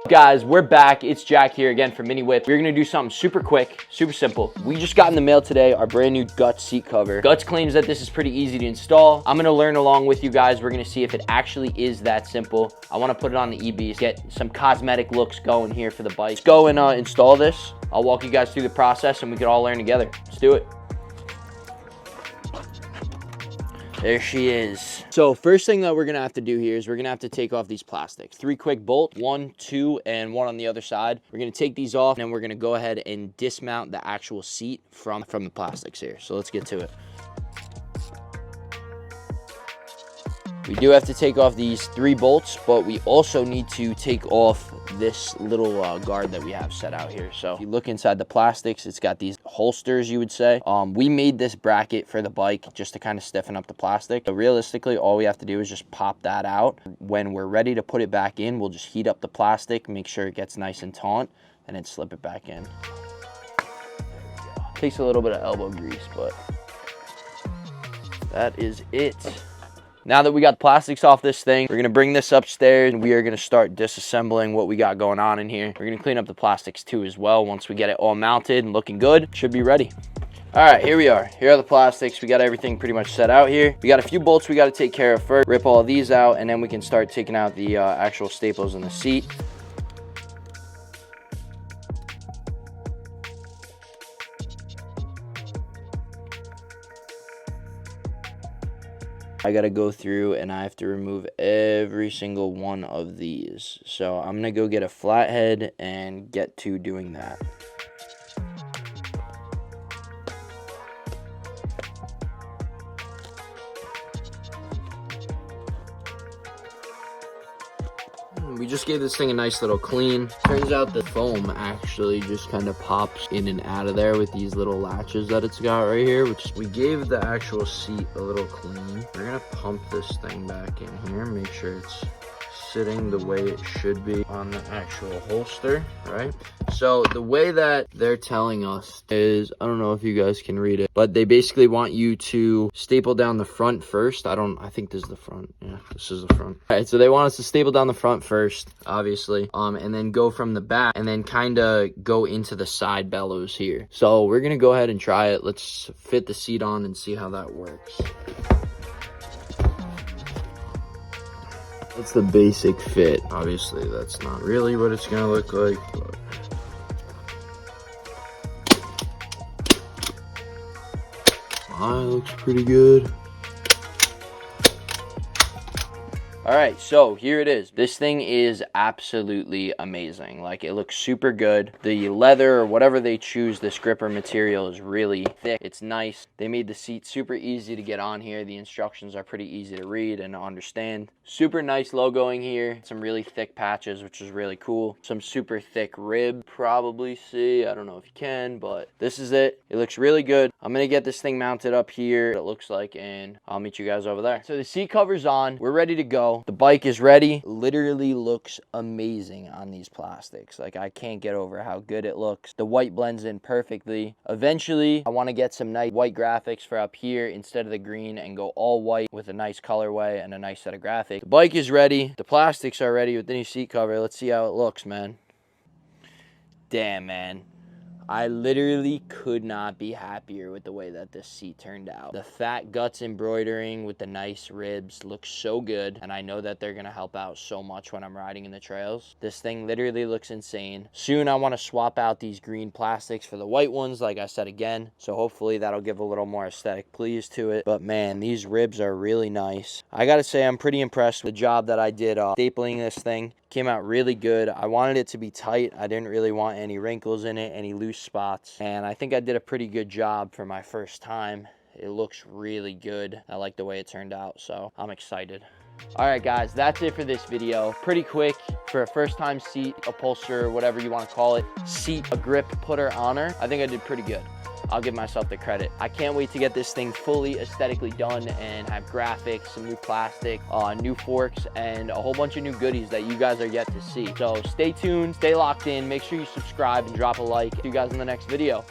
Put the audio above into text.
Guys, we're back. It's Jack here again from Mini Whip. We're gonna do something super quick, super simple. We just got in the mail today our brand new Guts seat cover. Guts claims that this is pretty easy to install. I'm gonna learn along with you guys. We're gonna see if it actually is that simple. I wanna put it on the EBs, get some cosmetic looks going here for the bike. Let's go and install this. I'll walk you guys through the process and we can all learn together. Let's do it. There she is. So first thing that we're gonna have to do here is we're gonna have to take off these plastics. 3 quick bolts, 1, 2, and 1 on the other side. We're gonna take these off and we're gonna go ahead and dismount the actual seat from the plastics here. So let's get to it. We do have to take off these 3 bolts, but we also need to take off this little guard that we have set out here. So if you look inside the plastics, it's got these holsters, you would say. We made this bracket for the bike just to kind of stiffen up the plastic. So realistically, all we have to do is just pop that out. When we're ready to put it back in, we'll just heat up the plastic, make sure it gets nice and taut, and then slip it back in. There we go. Takes a little bit of elbow grease, but that is it. Now that we got the plastics off this thing, we're gonna bring this upstairs and we are gonna start disassembling what we got going on in here. We're gonna clean up the plastics too as well. Once we get it all mounted and looking good, it should be ready. All right, here we are. Here are the plastics. We got everything pretty much set out here. We got a few bolts we gotta take care of first. Rip all of these out and then we can start taking out the actual staples in the seat. I gotta go through and I have to remove every single one of these. So I'm gonna go get a flathead and get to doing that. We just gave this thing a nice little clean. Turns out the foam actually just kind of pops in and out of there with these little latches that it's got right here, which we gave the actual seat a little clean. We're gonna pump this thing back in here, make sure it's sitting the way it should be on the actual holster, right? So the way that they're telling us is, I don't know if you guys can read it, but they basically want you to staple down the front first. I think this is the front. Yeah, this is the front. All right, so they want us to staple down the front first, obviously, and then go from the back and then kind of go into the side bellows here. So we're gonna go ahead and try it. Let's fit the seat on and see how that works. That's the basic fit. Obviously, that's not really what it's gonna look like, but mine looks pretty good. All right, so here it is. This thing is absolutely amazing. Like, it looks super good. The leather or whatever they choose, this gripper material is really thick. It's nice. They made the seat super easy to get on here. The instructions are pretty easy to read and understand. Super nice logoing here. Some really thick patches, which is really cool. Some super thick rib, probably see. I don't know if you can, but this is it. It looks really good. I'm gonna get this thing mounted up here, it looks like, and I'll meet you guys over there. So the seat cover's on. We're ready to go. The bike is ready. Literally looks amazing on these plastics. Like, I can't get over how good it looks. The white blends in perfectly. Eventually, I want to get some nice white graphics for up here instead of the green and go all white with a nice colorway and a nice set of graphics. The bike is ready. The plastics are ready with the new seat cover. Let's see how it looks, man. Damn, man. I literally could not be happier with the way that this seat turned out. The fat Guts embroidering with the nice ribs looks so good, and I know that they're gonna help out so much when I'm riding in the trails. This thing literally looks insane. Soon I want to swap out these green plastics for the white ones, like I said again, so hopefully that'll give a little more aesthetic please to it. But man, these ribs are really nice. I gotta say, I'm pretty impressed with the job that I did stapling this thing. Came out really good. I wanted it to be tight. I didn't really want any wrinkles in it, any loose spots, and I think I did a pretty good job for my first time. It looks really good. I like the way it turned out, so I'm excited. All right, guys, that's it for this video. Pretty quick for a first-time seat upholsterer, whatever you want to call it, seat, a grip putter on her. I think I did pretty good. I'll give myself the credit. I can't wait to get this thing fully aesthetically done and have graphics, some new plastic, new forks, and a whole bunch of new goodies that you guys are yet to see. So stay tuned, stay locked in, make sure you subscribe and drop a like. See you guys in the next video.